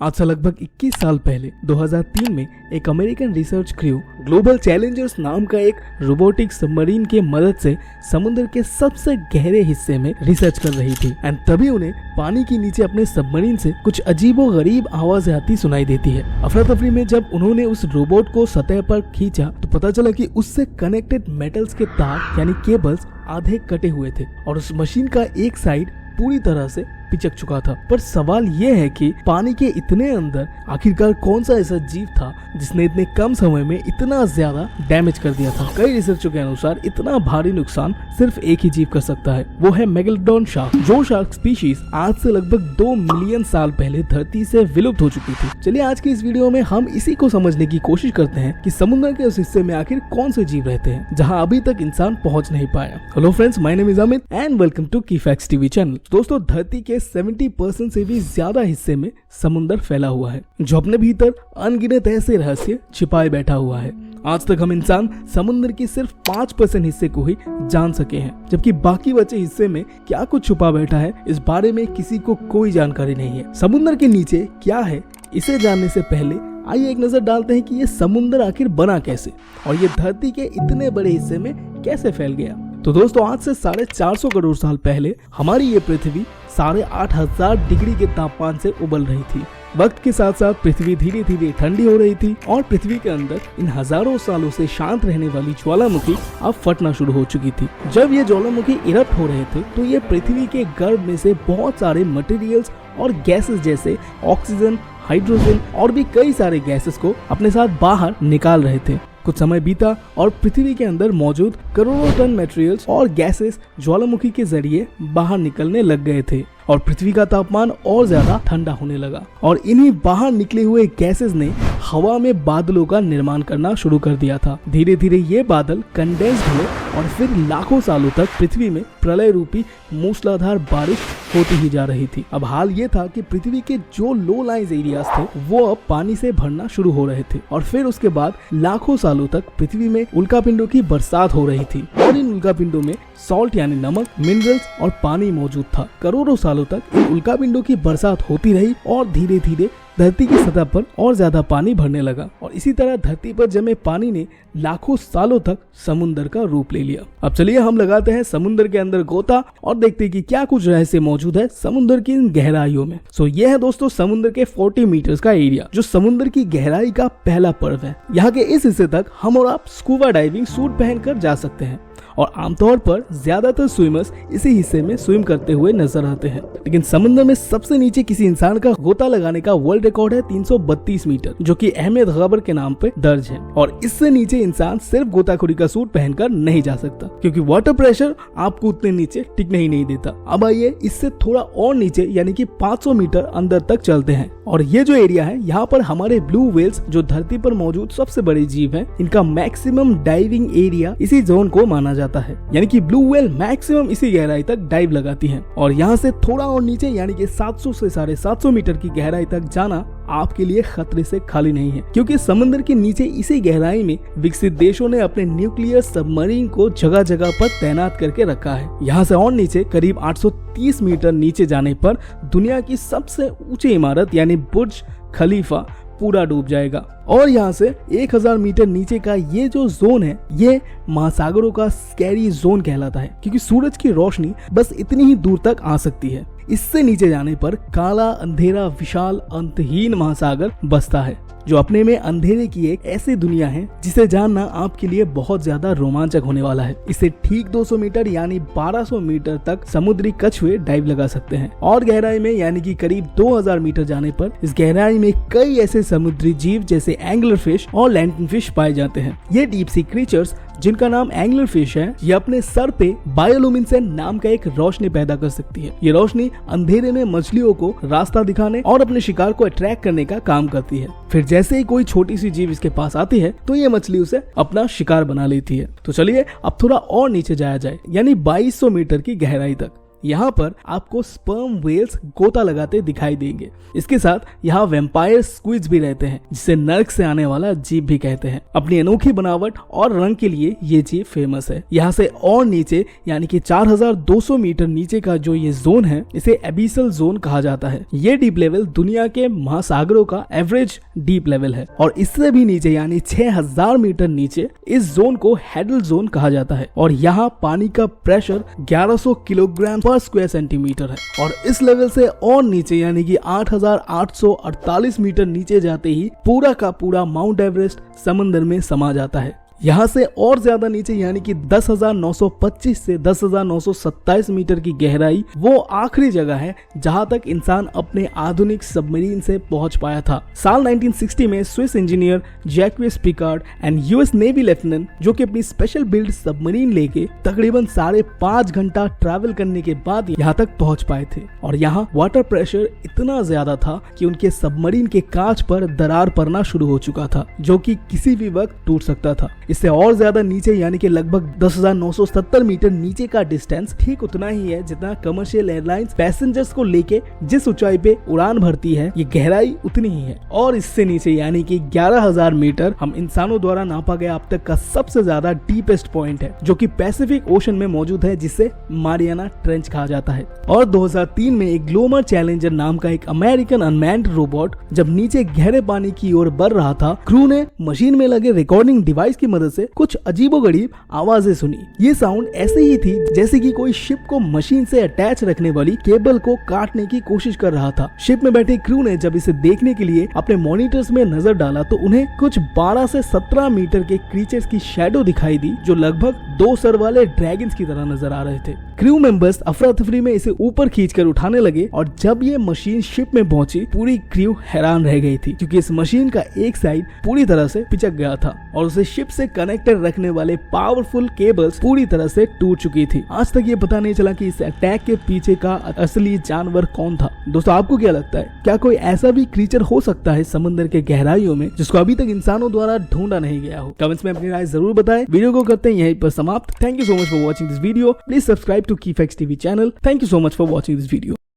आज से लगभग 21 साल पहले 2003 में एक American research crew global Challengers नाम का एक रोबोटिक सबमरीन के मदद से समुद्र के सबसे गहरे हिस्से में रिसर्च कर रही थी एंड तभी उन्हें पानी के नीचे अपने सबमरीन से कुछ अजीबोगरीब आवाजें आती सुनाई देती है। अफरा तफरी में जब उन्होंने उस रोबोट को सतह पर खींचा तो पता चला कि उससे कनेक्टेड मेटल्स के तार यानी केबल्स आधे कटे हुए थे और उस मशीन का एक साइड पूरी तरह से पिचक चुका था। पर सवाल यह है कि पानी के इतने अंदर आखिरकार कौन सा ऐसा जीव था जिसने इतने कम समय में इतना ज्यादा डैमेज कर दिया था। कई रिसर्चों के अनुसार इतना भारी नुकसान सिर्फ एक ही जीव कर सकता है, वो है मेगालोडॉन शार्क। जो शार्क स्पीशीज आज से लगभग 2 मिलियन साल पहले धरती से विलुप्त हो चुकी थी। चलिए आज की इस वीडियो में हम इसी को समझने की कोशिश करते हैं कि समुद्र के उस हिस्से में आखिर कौन से जीव रहते हैं जहाँ अभी तक इंसान पहुँच नहीं पाया। Hello friends, my name is Amit and welcome to की फैक्ट्स टीवी चैनल। दोस्तों, धरती के 70% से भी ज्यादा हिस्से में समुद्र फैला हुआ है जो अपने भीतर अनगिनत ऐसे रहस्य छिपाए बैठा हुआ है। आज तक हम इंसान समुद्र के सिर्फ 5% हिस्से को ही जान सके हैं, जबकि बाकी बचे हिस्से में क्या कुछ छुपा बैठा है इस बारे में किसी को कोई जानकारी नहीं है। समुद्र के नीचे क्या है इसे जानने से पहले आइए एक नजर डालते हैं कि ये समुद्र आखिर बना कैसे और ये धरती के इतने बड़े हिस्से में कैसे फैल गया। तो दोस्तों, आज से 450 करोड़ साल पहले हमारी ये पृथ्वी 8,500 डिग्री के तापमान से उबल रही थी। वक्त के साथ साथ पृथ्वी धीरे धीरे ठंडी हो रही थी और पृथ्वी के अंदर इन हजारों सालों से शांत रहने वाली ज्वालामुखी अब फटना शुरू हो चुकी थी। जब ये ज्वालामुखी इरप्ट हो रहे थे तो ये पृथ्वी के गर्भ में से बहुत सारे मटेरियल्स और गैसेस जैसे ऑक्सीजन, हाइड्रोजन और भी कई सारे गैसेस को अपने साथ बाहर निकाल रहे थे। कुछ समय बीता और पृथ्वी के अंदर मौजूद करोड़ों टन मटेरियल्स और गैसेस ज्वालामुखी के जरिए बाहर निकलने लग गए थे और पृथ्वी का तापमान और ज्यादा ठंडा होने लगा और इन्हीं बाहर निकले हुए गैसेस ने हवा में बादलों का निर्माण करना शुरू कर दिया था। धीरे धीरे ये बादल कंडेंस्ड हुए और फिर लाखों सालों तक पृथ्वी में प्रलय रूपी मूसलाधार बारिश होती ही जा रही थी। अब हाल ये था कि पृथ्वी के जो लो लाइंस एरियाज थे वो अब पानी से भरना शुरू हो रहे थे और फिर उसके बाद लाखों सालों तक पृथ्वी में उल्कापिंडों की बरसात हो रही थी और इन उल्कापिंडों में सॉल्ट यानी नमक, मिनरल्स और पानी मौजूद था। करोड़ों सालों तक इन उल्कापिंडों की बरसात होती रही और धीरे धीरे धरती की सतह पर और ज्यादा पानी भरने लगा और इसी तरह धरती पर जमे पानी ने लाखों सालों तक समुद्र का रूप ले लिया। अब चलिए हम लगाते हैं समुद्र के अंदर गोता और देखते हैं कि क्या कुछ रहस्य मौजूद है समुद्र की इन गहराइयों में। यह है दोस्तों समुद्र के 40 मीटर्स का एरिया जो समुद्र की गहराई का पहला पर्व है। यहाँ के इस हिस्से तक हम और आप स्कूबा डाइविंग सूट पहनकर जा सकते हैं और आमतौर पर ज्यादातर स्विमर्स इसी हिस्से में स्विम करते हुए नजर आते हैं। लेकिन समुद्र में सबसे नीचे किसी इंसान का गोता लगाने का वर्ल्ड रिकॉर्ड है 332 मीटर जो कि अहमद गबर के नाम पे दर्ज है और इससे नीचे इंसान सिर्फ गोताखोरी का सूट पहनकर नहीं जा सकता क्योंकि वाटर प्रेशर आपको उतने नीचे टिकने ही नहीं देता। अब आइए इससे थोड़ा और नीचे यानी कि 500 मीटर अंदर तक चलते हैं और ये जो एरिया है यहाँ पर हमारे ब्लू व्हेल्स जो धरती पर मौजूद सबसे बड़े जीव है इनका मैक्सिमम डाइविंग एरिया इसी जोन को माना जाता है। यानी कि ब्लू व्हेल मैक्सिमम इसी गहराई तक डाइव लगाती हैं और यहाँ से थोड़ा और नीचे यानी कि 700 से 750 मीटर की गहराई तक जाना आपके लिए खतरे से खाली नहीं है क्योंकि समुद्र के नीचे इसी गहराई में विकसित देशों ने अपने न्यूक्लियर सबमरीन को जगह जगह पर तैनात करके रखा है। यहाँ से और नीचे करीब 830 मीटर नीचे जाने पर दुनिया की सबसे ऊंची इमारत यानी बुर्ज खलीफा पूरा डूब जाएगा और यहाँ से 1000 मीटर नीचे का ये जो जोन है ये महासागरों का स्कैरी जोन कहलाता है क्योंकि सूरज की रोशनी बस इतनी ही दूर तक आ सकती है। इससे नीचे जाने पर काला अंधेरा विशाल अंतहीन महासागर बसता है जो अपने में अंधेरे की एक ऐसी दुनिया है जिसे जानना आपके लिए बहुत ज्यादा रोमांचक होने वाला है। इसे ठीक 200 मीटर यानी 1200 मीटर तक समुद्री कछुए डाइव लगा सकते हैं और गहराई में यानी कि करीब 2000 मीटर जाने पर इस गहराई में कई ऐसे समुद्री जीव जैसे एंगलर फिश और लैंटन फिश पाए जाते हैं। ये डीप सी क्रीचर्स जिनका नाम एंगलर फिश है ये अपने सर पे बायोलुमिनेसेंट नाम का एक रोशनी पैदा कर सकती है। ये रोशनी अंधेरे में मछलियों को रास्ता दिखाने और अपने शिकार को अट्रैक्ट करने का काम करती है। फिर जैसे ही कोई छोटी सी जीव इसके पास आती है तो ये मछली उसे अपना शिकार बना लेती है। तो चलिए अब थोड़ा और नीचे जाया जाए यानी 2200 मीटर की गहराई तक। यहाँ पर आपको स्पर्म व्हेल्स गोता लगाते दिखाई देंगे। इसके साथ यहाँ वेम्पायर स्क्विड्स भी रहते हैं, जिसे नर्क से आने वाला जीव भी कहते हैं। अपनी अनोखी बनावट और रंग के लिए ये जीव फेमस है। यहाँ से और नीचे यानी कि 4200 मीटर नीचे का जो ये जोन है, इसे एबिसल जोन कहा जाता है। ये डीप लेवल दुनिया के महासागरों का एवरेज डीप लेवल है और इससे भी नीचे यानी 6000 मीटर नीचे इस जोन को हैडल जोन कहा जाता है और यहाँ पानी का प्रेशर 1100 किलोग्राम पर स्क्वायर सेंटीमीटर है। और इस लेवल से और नीचे यानी कि 8848 मीटर नीचे जाते ही पूरा का पूरा माउंट एवरेस्ट समंदर में समा जाता है। यहाँ से और ज्यादा नीचे यानी कि 10,925 से 10,927 मीटर की गहराई वो आखिरी जगह है जहाँ तक इंसान अपने आधुनिक सबमरीन से पहुंच पाया था। साल 1960 में Swiss engineer Jacques Piccard and US navy lieutenant जो कि अपनी स्पेशल बिल्ड सबमरीन लेके तकरीबन 5.5 घंटा ट्रैवल करने के बाद यहाँ तक पहुंच पाए थे। और यहाँ वाटर प्रेशर इतना ज्यादा था कि उनके सबमरीन के कांच पर दरार पड़ना शुरू हो चुका था, जो कि किसी भी वक्त टूट सकता था। इससे और ज्यादा नीचे यानी कि लगभग 10,970 मीटर नीचे का डिस्टेंस ठीक उतना ही है जितना कमर्शियल एयरलाइंस पैसेंजर्स को लेके जिस ऊंचाई पे उड़ान भरती है, ये गहराई उतनी ही है। और इससे नीचे यानी कि 11,000 मीटर हम इंसानों द्वारा नापा गया अब तक का सबसे ज्यादा डीपेस्ट पॉइंट है, जो कि पैसिफिक ओशन में मौजूद है, जिसे मारियाना ट्रेंच कहा जाता है। और 2003 में एक ग्लोमर चैलेंजर नाम का एक अमेरिकन अनमैन्ड रोबोट जब नीचे गहरे पानी की ओर बढ़ रहा था, क्रू ने मशीन में लगे रिकॉर्डिंग डिवाइस की मदद से कुछ अजीबोगरीब आवाजें सुनी। ये साउंड ऐसे ही थी जैसे कि कोई शिप को मशीन से अटैच रखने वाली केबल को काटने की कोशिश कर रहा था। शिप में बैठे क्रू ने जब इसे देखने के लिए अपने मॉनिटर्स में नजर डाला तो उन्हें कुछ 12 से 17 मीटर के क्रीचर्स की शैडो दिखाई दी, जो लगभग 2 सर वाले ड्रैगन्स की तरह नजर आ रहे थे। क्रू मेंबर्स अफरा तफरी में इसे ऊपर खींचकर उठाने लगे और जब ये मशीन शिप में पहुंची, पूरी क्रू हैरान रह गई थी, क्योंकि इस मशीन का एक साइड पूरी तरह से पिचक गया था और उसे शिप से कनेक्टेड रखने वाले पावरफुल केबल्स पूरी तरह से टूट चुकी थी। आज तक ये पता नहीं चला कि इस अटैक के पीछे का असली जानवर कौन था। दोस्तों, आपको क्या लगता है, क्या कोई ऐसा भी क्रीचर हो सकता है समंदर के गहराइयों में जिसको अभी तक इंसानों द्वारा ढूंढा नहीं गया हो? कमेंट्स में अपनी राय जरूर बताएं। वीडियो को करते हैं यहीं पर समाप्त। Thank you so much for watching this video. Please subscribe to की facts TV channel. Thank you so much for watching this video.